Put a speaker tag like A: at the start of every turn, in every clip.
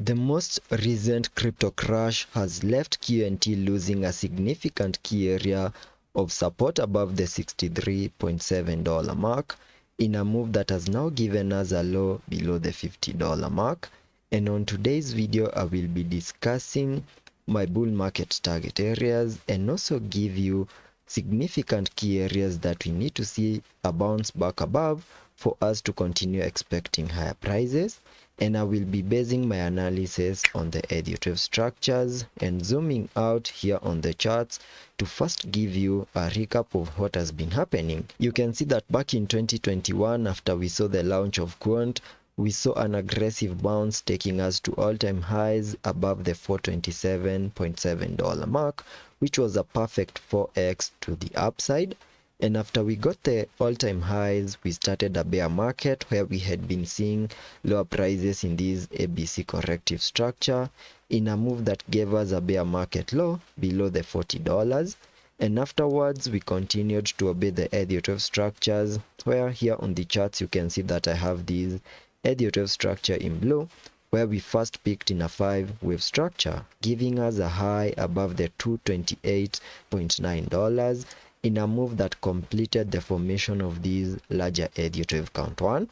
A: The most recent crypto crash has left Quant losing a significant key area of support above the $63.7 mark in a move that has now given us a low below the $50 mark. And on today's video, I will be discussing my bull market target areas and also give you significant key areas that we need to see a bounce back above for us to continue expecting higher prices. And I will be basing my analysis on the Deriv structures and zooming out here on the charts to first give you a recap of what has been happening. You can see that back in 2021, after we saw the launch of Quant, we saw an aggressive bounce taking us to all-time highs above the $427.7 mark, which was a perfect 4x to the upside. And after we got the all-time highs, we started a bear market where we had been seeing lower prices in this ABC corrective structure in a move that gave us a bear market low below the $40. And afterwards, we continued to obey the Elliot structures, where here on the charts you can see that I have this Elliot structure in blue, where we first peaked in a 5-wave structure, giving us a high above the $228.9 in a move that completed the formation of this larger Elliott count 1.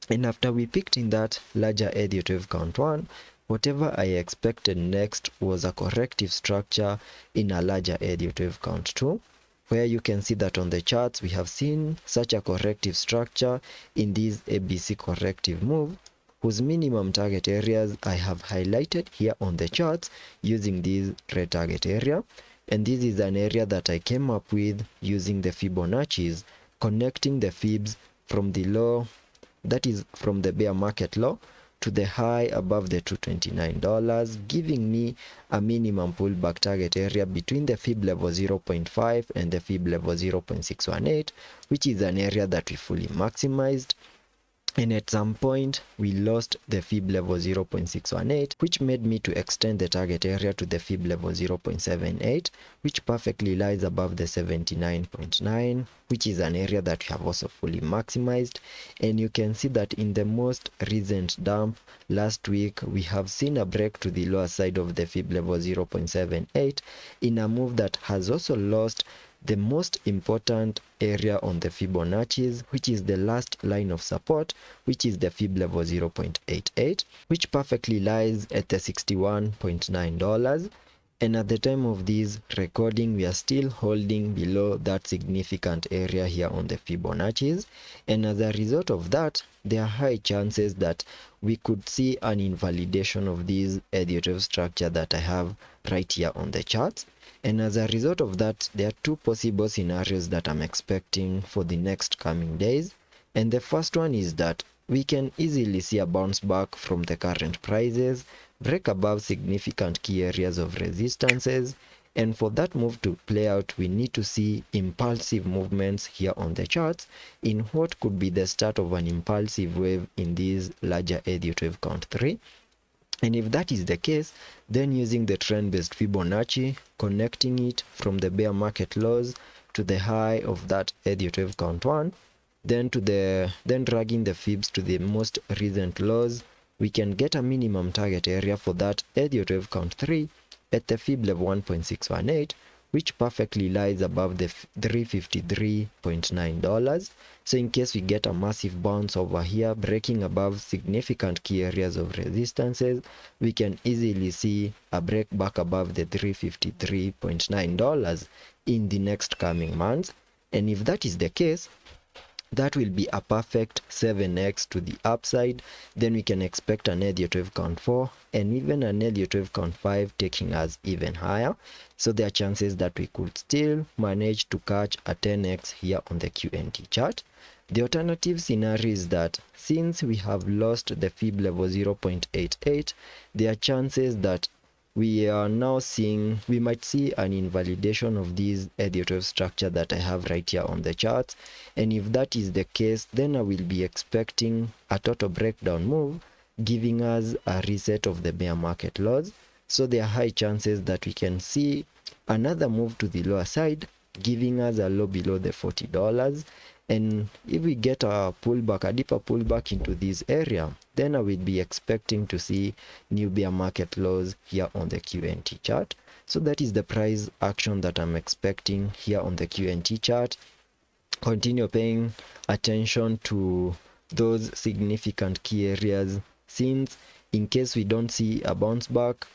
A: And after we picked in that larger Elliott count 1, whatever I expected next was a corrective structure in a larger Elliott count 2, where you can see that on the charts we have seen such a corrective structure in this ABC corrective move, whose minimum target areas I have highlighted here on the charts using this red target area. And this is an area that I came up with using the Fibonacci's, connecting the fibs from the low, that is from the bear market low, to the high above the $229, giving me a minimum pullback target area between the fib level 0.5 and the fib level 0.618, which is an area that we fully maximized. And at some point we lost the fib level 0.618, which made me to extend the target area to the fib level 0.78, which perfectly lies above the 79.9, which is an area that we have also fully maximized. And you can see that in the most recent dump last week, we have seen a break to the lower side of the fib level 0.78 in a move that has also lost the most important area on the Fibonacci's, which is the last line of support, which is the fib level 0.88, which perfectly lies at the $61.9. And at the time of this recording, we are still holding below that significant area here on the Fibonacci's. And as a result of that, there are high chances that we could see an invalidation of this Elliott structure that I have right here on the charts. And as a result of that, there are two possible scenarios that I'm expecting for the next coming days. And the first one is that we can easily see a bounce back from the current prices, break above significant key areas of resistances, and for that move to play out, we need to see impulsive movements here on the charts in what could be the start of an impulsive wave in this larger Elliott wave count 3. And if that is the case, then using the trend-based Fibonacci, connecting it from the bear market lows to the high of that Elliott wave count 1, then dragging the fibs to the most recent lows, we can get a minimum target area for that Elliott wave count 3 at the fib level 1.618, which perfectly lies above the $353.9. So in case we get a massive bounce over here, breaking above significant key areas of resistances, we can easily see a break back above the $353.9 in the next coming months. And if that is the case, that will be a perfect 7x to the upside. Then we can expect an Elliott wave count 4 and even an Elliott wave count 5 taking us even higher. So there are chances that we could still manage to catch a 10x here on the QNT chart. The alternative scenario is that since we have lost the fib level 0.88, there are chances that we might see an invalidation of this Elliott structure that I have right here on the charts. And if that is the case, then I will be expecting a total breakdown move, giving us a reset of the bear market lows. So there are high chances that we can see another move to the lower side, giving us a low below the $40. And if we get a pullback, a deeper pullback into this area, then I will be expecting to see new bear market lows here on the QNT chart. So that is the price action that I'm expecting here on the QNT chart. Continue paying attention to those significant key areas, since in case we don't see a bounce back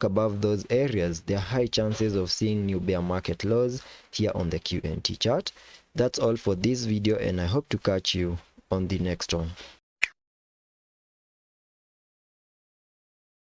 A: above those areas, there are high chances of seeing new bear market lows here on the QNT chart. That's all for this video, and I hope to catch you on the next one.